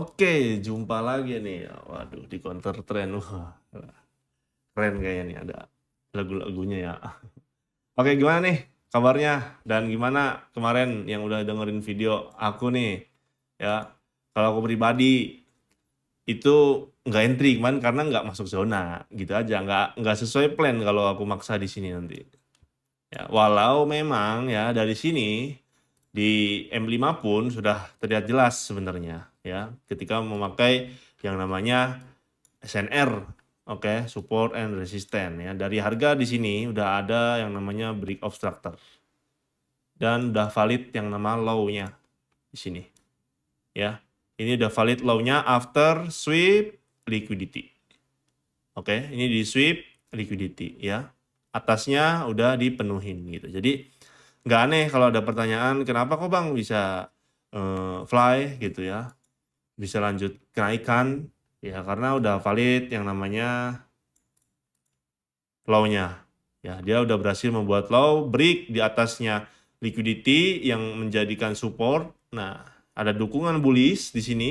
Oke, jumpa lagi nih. Waduh, di counter trend. Wah, keren kayaknya nih ada lagu-lagunya ya. Oke, gimana nih kabarnya? Dan gimana kemarin yang udah dengerin video aku nih? Ya, kalau aku pribadi itu nggak entry kemarin karena nggak masuk zona, gitu aja. Nggak sesuai plan kalau aku maksa di sini nanti. Ya, walau memang ya dari sini di M5 pun sudah terlihat jelas sebenarnya ya ketika memakai yang namanya SNR, oke, support and resistance ya. Dari harga di sini udah ada yang namanya break obstructor dan udah valid yang nama low-nya di sini ya. Ini udah valid low-nya after sweep liquidity. Oke, ini di sweep liquidity ya. Atasnya udah dipenuhin gitu. Jadi nggak aneh kalau ada pertanyaan kenapa kok Bang bisa fly gitu ya, bisa lanjut kenaikan ya karena udah valid yang namanya low-nya ya. Dia udah berhasil membuat low, break di atasnya liquidity yang menjadikan support. Nah, ada dukungan bullish di sini,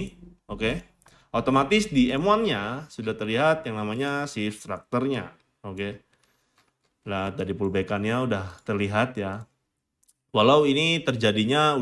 oke. Otomatis di M1-nya sudah terlihat yang namanya shift structure-nya, oke. Nah, dari pullback-annya udah terlihat ya. Walau ini terjadinya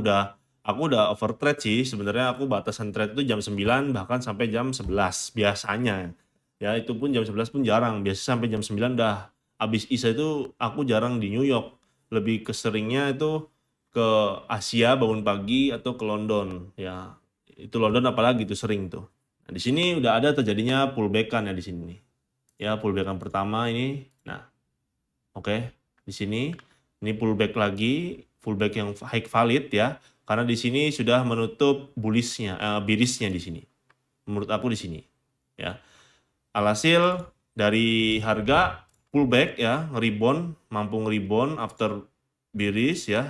aku udah overtrade sih, sebenarnya aku batasan trade itu jam 9 bahkan sampai jam 11 biasanya. Ya, itu pun jam 11 pun jarang, biasa sampai jam 9 dah. Habis Isya itu aku jarang di New York. Lebih keseringnya itu ke Asia bangun pagi atau ke London ya. Itu London apalagi itu sering tuh. Nah, di sini udah ada terjadinya pullback-an ya di sini nih. Ya, pullback-an pertama ini. Nah, oke, di sini ini pullback lagi, pullback yang high valid ya, karena di sini sudah menutup bullish-nya, bearish-nya di sini. Menurut aku di sini, ya. Alhasil dari harga pullback ya, rebound, mampu rebound after bearish ya,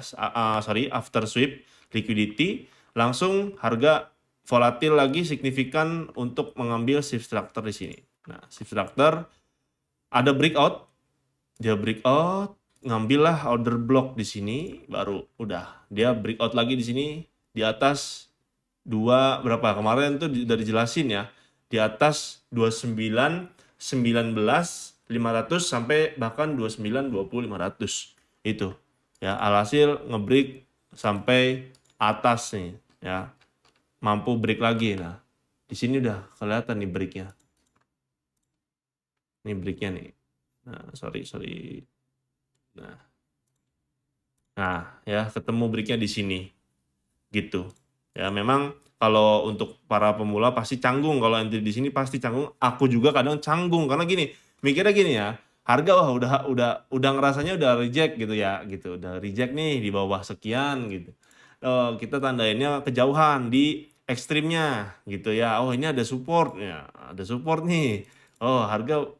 after sweep liquidity, langsung harga volatil lagi signifikan untuk mengambil shift structure di sini. Nah, shift structure ada breakout, dia breakout, ngambillah order block di sini, baru udah dia breakout lagi di sini di atas dua berapa kemarin tuh udah dijelasin ya, di atas 29 19 500 sampai bahkan 29 20 500 itu ya. Alhasil ngebreak sampai atas nih ya, mampu break lagi. Nah, di sini udah kelihatan nih breaknya, ini breaknya nih. Nah, sorry. Nah, ya ketemu breaknya di sini, gitu. Ya memang kalau untuk para pemula pasti canggung kalau entry di sini pasti canggung. Aku juga kadang canggung karena gini, mikirnya gini ya, harga wah udah ngerasanya udah reject gitu ya, gitu. Udah reject nih di bawah sekian gitu. Kita tandainnya kejauhan di ekstrimnya gitu ya. Oh, ini ada support ya, ada support nih. Oh, harga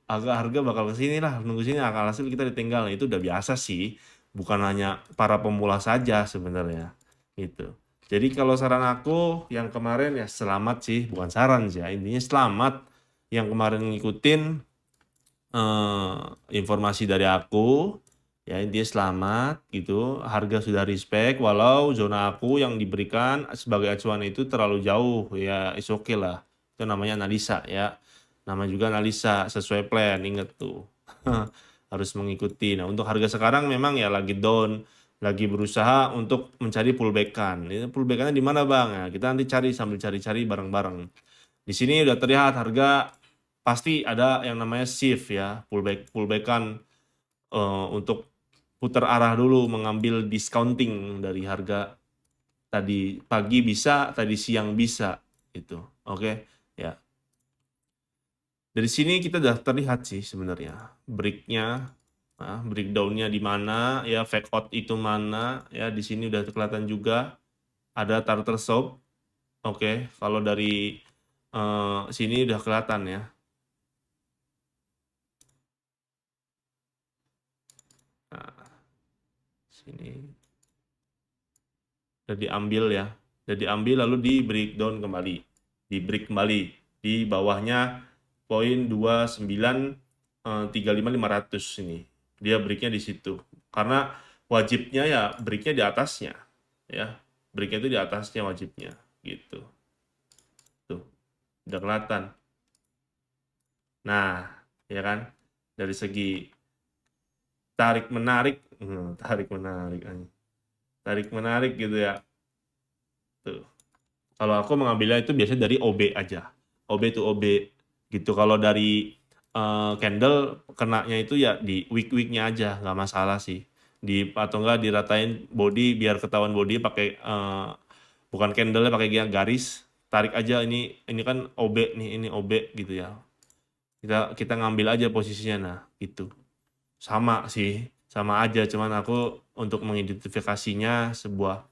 bakal ke sini lah, nunggu sini hasil kita ditinggal. Nah, itu udah biasa sih. Bukan hanya para pemula saja sebenarnya gitu. Jadi kalau saran aku yang kemarin ya selamat sih, bukan saran sih ya, intinya selamat yang kemarin ngikutin informasi dari aku, ya intinya selamat gitu, harga sudah respect, walau zona aku yang diberikan sebagai acuan itu terlalu jauh, ya is okay lah, itu namanya analisa ya, nama juga analisa sesuai plan, inget tuh. Harus mengikuti. Nah, untuk harga sekarang memang ya lagi down, lagi berusaha untuk mencari pullback-an. Ini pullback-annya di mana, Bang? Nah, kita nanti cari sambil cari-cari bareng-bareng. Di sini udah terlihat harga pasti ada yang namanya shift ya, pullback-an untuk putar arah dulu, mengambil discounting dari harga tadi pagi bisa, tadi siang bisa itu. Oke, ya. Dari sini kita udah terlihat sih sebenarnya breaknya, breakdownnya di mana ya, fake out itu mana ya, di sini udah kelihatan juga ada Tartar Shop. Oke, kalau dari sini udah kelihatan ya. Nah, sini udah diambil ya, udah diambil lalu di breakdown kembali, di break kembali di bawahnya poin 29 35 500 ini. Dia breaknya di situ. Karena wajibnya ya breaknya di atasnya ya. Breaknya itu di atasnya wajibnya gitu. Tuh. Udah kelihatan. Nah, ya kan? Dari segi tarik menarik, tarik menarik gitu ya. Tuh. Kalau aku mengambilnya itu biasanya dari OB aja. OB to OB gitu. Kalau dari candle kenanya itu ya di weak-weaknya aja, nggak masalah sih. Atau enggak diratain body biar ketahuan body pakai bukan candle-nya pakai garis. Tarik aja ini kan OB nih, ini OB gitu ya. Kita ngambil aja posisinya, nah gitu. Sama sih, sama aja, cuman aku untuk mengidentifikasinya sebuah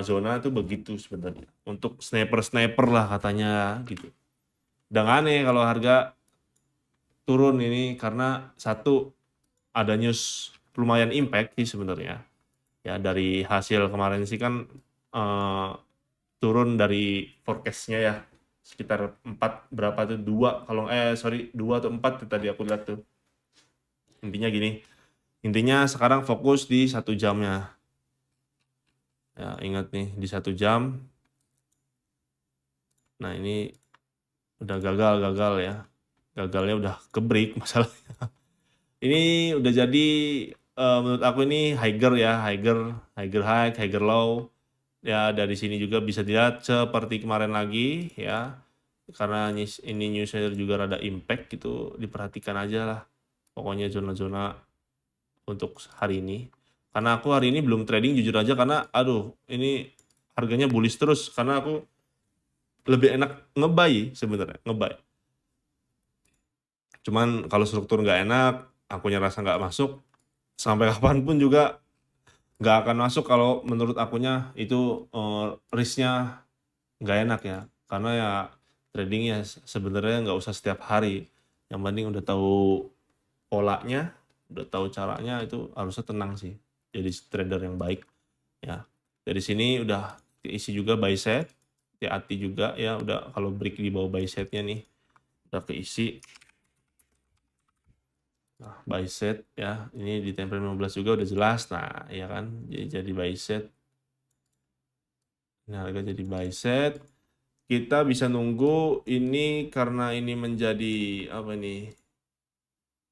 zona itu begitu sebenarnya. Untuk sniper lah katanya gitu. Udah nggak aneh kalau harga turun ini karena satu ada news lumayan impact sih sebenarnya. Ya dari hasil kemarin sih kan turun dari forecast-nya ya sekitar 4 berapa tuh 2 kalau 2 atau 4 tuh tadi aku lihat tuh. Intinya sekarang fokus di 1 jamnya. Ya, ingat nih di 1 jam. Nah, ini udah gagal ya. Gagalnya udah ke-break masalahnya. Ini udah jadi menurut aku ini higher ya, higher high, higher low. Ya, dari sini juga bisa dilihat seperti kemarin lagi ya. Karena ini newsnya juga rada impact gitu, diperhatikan aja lah. Pokoknya zona-zona untuk hari ini. Karena aku hari ini belum trading jujur aja karena aduh, ini harganya bullish terus karena aku lebih enak nge-buy sebenarnya, nge-buy. Cuman kalau struktur nggak enak, akunya rasa nggak masuk, sampai kapanpun juga nggak akan masuk kalau menurut akunya itu risknya nggak enak ya. Karena ya tradingnya sebenarnya nggak usah setiap hari. Yang penting udah tahu polanya, udah tahu caranya, itu harusnya tenang sih. Jadi trader yang baik ya. Dari sini udah diisi juga buy set, hati-hati juga ya, udah kalau break di bawah buy setnya nih udah keisi. Nah, buy set ya, ini di template 15 juga udah jelas. Nah, ya kan, jadi buy set. Nah, harga jadi buy set. Kita bisa nunggu ini karena ini menjadi apa nih?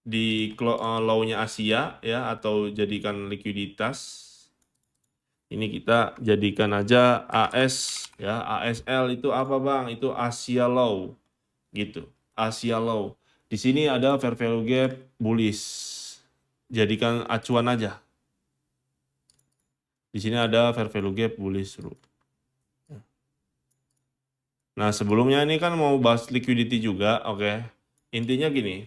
Di low-nya Asia ya, atau jadikan likuiditas. Ini kita jadikan aja AS ya, ASL itu apa Bang? Itu Asia Low gitu. Asia Low. Di sini ada fair value gap bullish. Jadikan acuan aja. Di sini ada fair value gap bullish. Nah, sebelumnya ini kan mau bahas liquidity juga, oke. Intinya gini,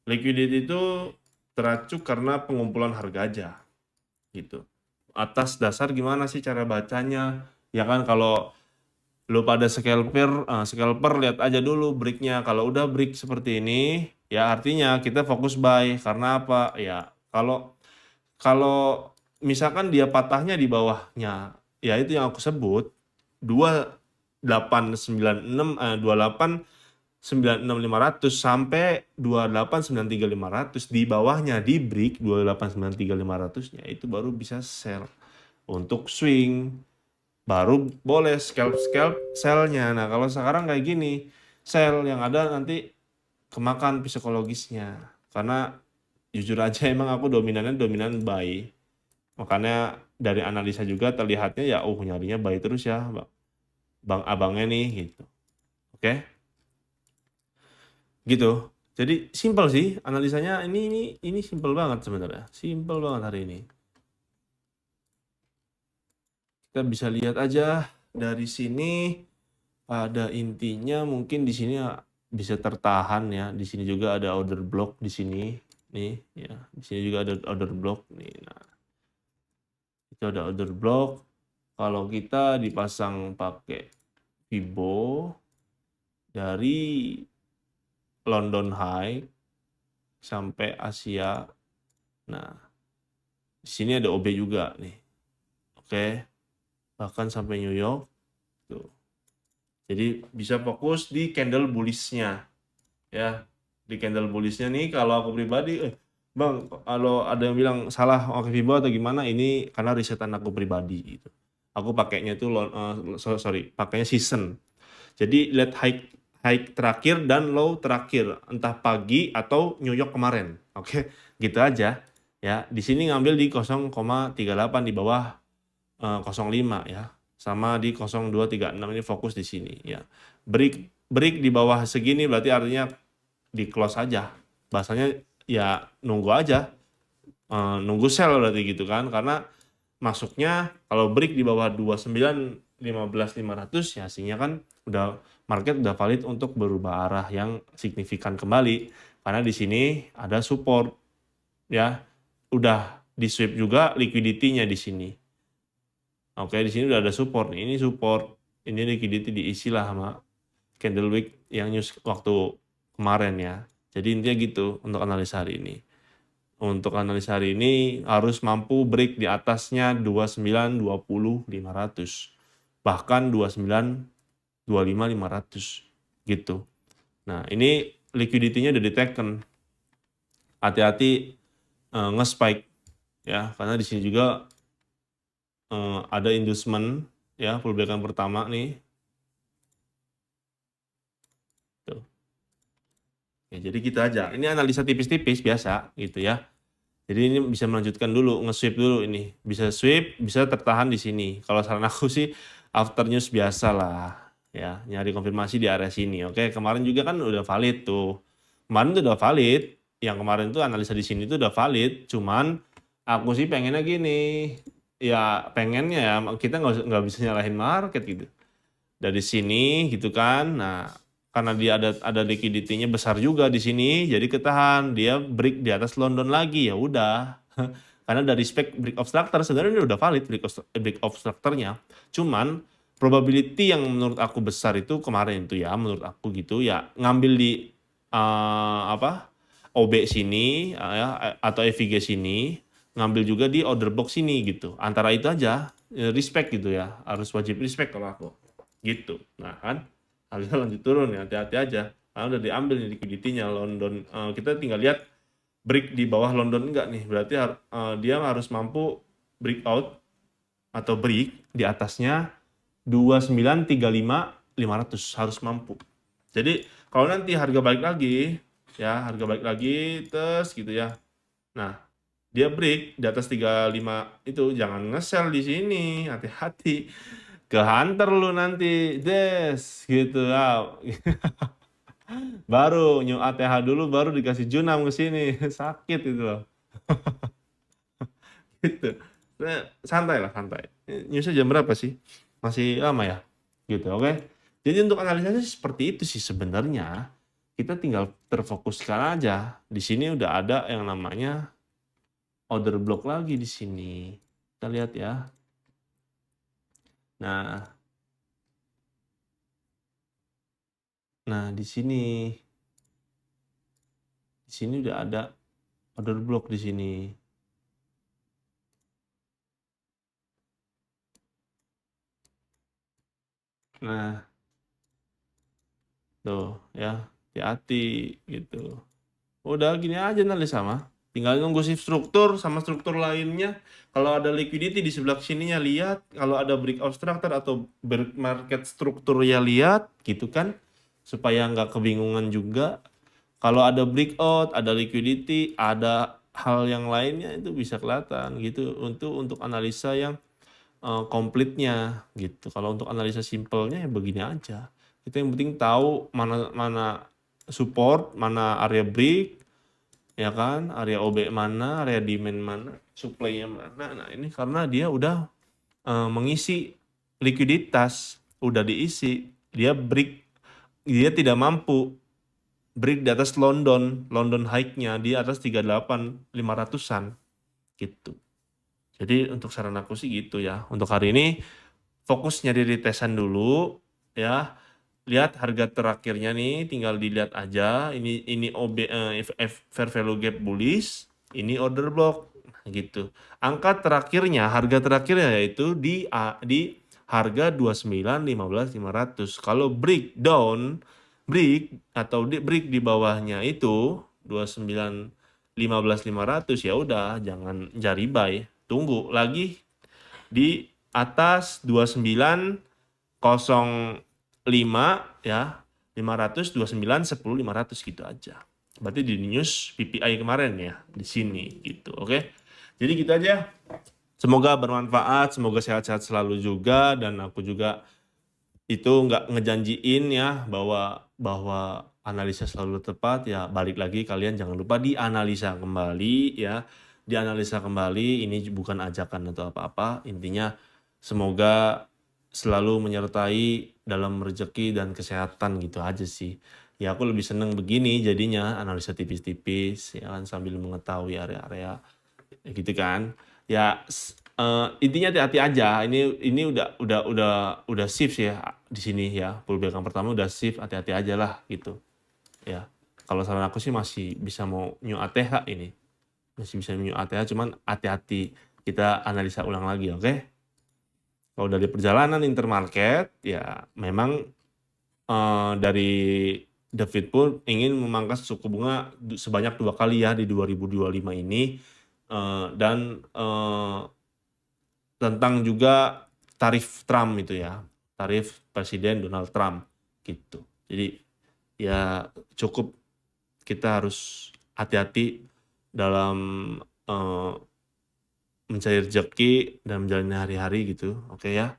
liquidity itu teracuk karena pengumpulan harga aja gitu. Atas dasar gimana sih cara bacanya? Ya kan kalau lu pada scalper lihat aja dulu breaknya. Kalau udah break seperti ini, ya artinya kita fokus buy. Karena apa? Ya kalau kalau misalkan dia patahnya di bawahnya, ya itu yang aku sebut 2896 sampai 2893.500 di bawahnya di break 2893.500-nya itu baru bisa sell untuk swing, baru boleh scalp sell-nya. Nah, kalau sekarang kayak gini, sell yang ada nanti kemakan psikologisnya. Karena jujur aja emang aku dominan buy. Makanya dari analisa juga terlihatnya ya nyarinya buy terus ya, Bang abangnya nih gitu. Oke? Gitu. Jadi simpel sih analisanya, ini simpel banget sebenarnya. Simpel banget hari ini. Kita bisa lihat aja dari sini pada intinya mungkin di sini bisa tertahan ya. Di sini juga ada order block di sini nih ya. Di sini juga ada order block nih. Nah, itu ada order block. Kalau kita dipasang pakai Fibo dari London High sampai Asia. Nah, di sini ada OB juga nih. Oke. Bahkan sampai New York. Tuh. Jadi bisa fokus di candle bullish-nya. Ya. Di candle bullish-nya nih kalau aku pribadi Bang, kalau ada yang bilang salah pakai Fibo atau gimana, ini karena risetan aku pribadi gitu. Aku pakainya itu pakainya season. Jadi lihat high terakhir dan low terakhir, entah pagi atau New York kemarin. Oke, gitu aja ya. Di sini ngambil di 0,38 di bawah 05 ya. Sama di 0236 ini fokus di sini ya. Break di bawah segini berarti artinya di close aja. Bahasanya ya nunggu aja. Nunggu sell berarti gitu kan, karena masuknya kalau break di bawah 29.15.500 ya hasilnya kan udah market udah valid untuk berubah arah yang signifikan kembali, karena di sini ada support ya, udah di sweep juga liquidity-nya di sini. Oke, di sini udah ada support nih, ini support, ini liquidity diisi lah sama candle wick yang news waktu kemarin ya. Jadi intinya gitu untuk analisa hari ini. Untuk analisa hari ini harus mampu break di atasnya 29, 20, 500. Bahkan 29, 25, 500 gitu. Nah, ini liquidity-nya udah diteken. Hati-hati nge-spike ya, karena di sini juga ada inducement ya, pullback pertama nih. Tuh. Ya, jadi gitu aja. Ini analisa tipis-tipis biasa gitu ya. Jadi ini bisa melanjutkan dulu, nge-sweep dulu ini. Bisa sweep, bisa tertahan di sini. Kalau saran aku sih after news biasa lah ya, nyari konfirmasi di area sini. Oke, kemarin juga kan udah valid tuh. Kemarin tuh udah valid. Yang kemarin tuh analisa di sini tuh udah valid. Cuman aku sih pengennya gini. Ya pengennya ya kita nggak bisa nyalahin market gitu. Dari sini gitu kan. Nah, karena dia ada liquidity-nya besar juga di sini, jadi ketahan, dia break di atas London lagi, ya udah. Karena dari spek break of structure sebenarnya udah valid break of structure-nya. Cuman probability yang menurut aku besar itu kemarin itu ya, menurut aku gitu ya, ngambil di apa? OB sini ya, atau EVG sini, ngambil juga di order box sini gitu. Antara itu aja, respect gitu ya, harus wajib respect kalau aku. Gitu. Nah kan harusnya lanjut turun ya, hati-hati aja karena udah diambil nih liquidity-nya London. Kita tinggal lihat break di bawah London enggak nih, berarti dia harus mampu breakout atau break di atasnya 29.35.500 harus mampu. Jadi kalau nanti harga balik lagi ya, harga balik lagi terus gitu ya, nah dia break di atas 35 itu jangan nge-sell di sini, hati-hati ke hunter lu nanti des gitu ya. Baru new ATH dulu baru dikasih Junam ke sini. Sakit itu loh. Gitu. Nah, santai lah, santai. Newsnya jam berapa sih? Masih lama ya? Gitu, oke. Jadi untuk analisanya seperti itu sih sebenarnya. Kita tinggal terfokuskan aja. Di sini udah ada yang namanya order block lagi di sini. Kita lihat ya. Nah, di sini udah ada order block di sini. Nah, tuh ya, hati-hati gitu. Udah gini aja analisa mah. Tinggal nunggu shift struktur sama struktur lainnya. Kalau ada liquidity di sebelah sininya lihat, kalau ada breakout structure atau market struktur ya lihat gitu kan. Supaya nggak kebingungan juga. Kalau ada breakout, ada liquidity, ada hal yang lainnya itu bisa kelihatan gitu untuk analisa yang komplitnya gitu. Kalau untuk analisa simpelnya ya begini aja. Kita yang penting tahu mana support, mana area break, ya kan, area OB mana, area demand mana, supply-nya mana. Nah ini karena dia udah mengisi likuiditas, udah diisi, dia break, dia tidak mampu break di atas London high-nya di atas 38.500-an gitu. Jadi untuk saran aku sih gitu ya. Untuk hari ini fokus nyari retesan dulu ya. Lihat harga terakhirnya nih, tinggal dilihat aja. Ini OB fair value gap bullish, ini order block gitu. Angka terakhirnya, harga terakhirnya yaitu di harga 29.15.500. Kalau break atau break di bawahnya itu 29.15.500 ya udah jangan cari buy. Tunggu lagi di atas 29.05 ya. 500, 29, 10, 500 gitu aja. Berarti di news PPI kemarin ya, di sini gitu. Oke. Jadi gitu aja. Semoga bermanfaat, semoga sehat-sehat selalu juga, dan aku juga itu nggak ngejanjiin ya bahwa analisa selalu tepat ya. Balik lagi, kalian jangan lupa dianalisa kembali ya. Dianalisa kembali, ini bukan ajakan atau apa-apa. Intinya semoga selalu menyertai dalam rezeki dan kesehatan gitu aja sih. Ya aku lebih seneng begini jadinya, analisa tipis-tipis ya kan, sambil mengetahui area-area ya gitu kan. Ya intinya hati-hati aja. Ini udah shift ya di sini ya. Pullback yang pertama udah shift, hati-hati aja lah gitu. Ya. Kalau saran aku sih masih bisa mau new ATH ini. Masih bisa new ATH, cuman hati-hati. Kita analisa ulang lagi, oke? Kalau dari perjalanan intermarket ya memang dari The Fed pun ingin memangkas suku bunga sebanyak 2 kali ya di 2025 ini. Dan tentang juga tarif Trump itu ya, tarif Presiden Donald Trump gitu. Jadi ya cukup kita harus hati-hati dalam mencari rezeki dan menjalani hari-hari gitu, oke ya.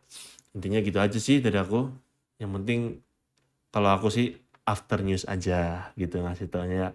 Intinya gitu aja sih dari aku. Yang penting kalau aku sih after news aja gitu ngasih taunya ya.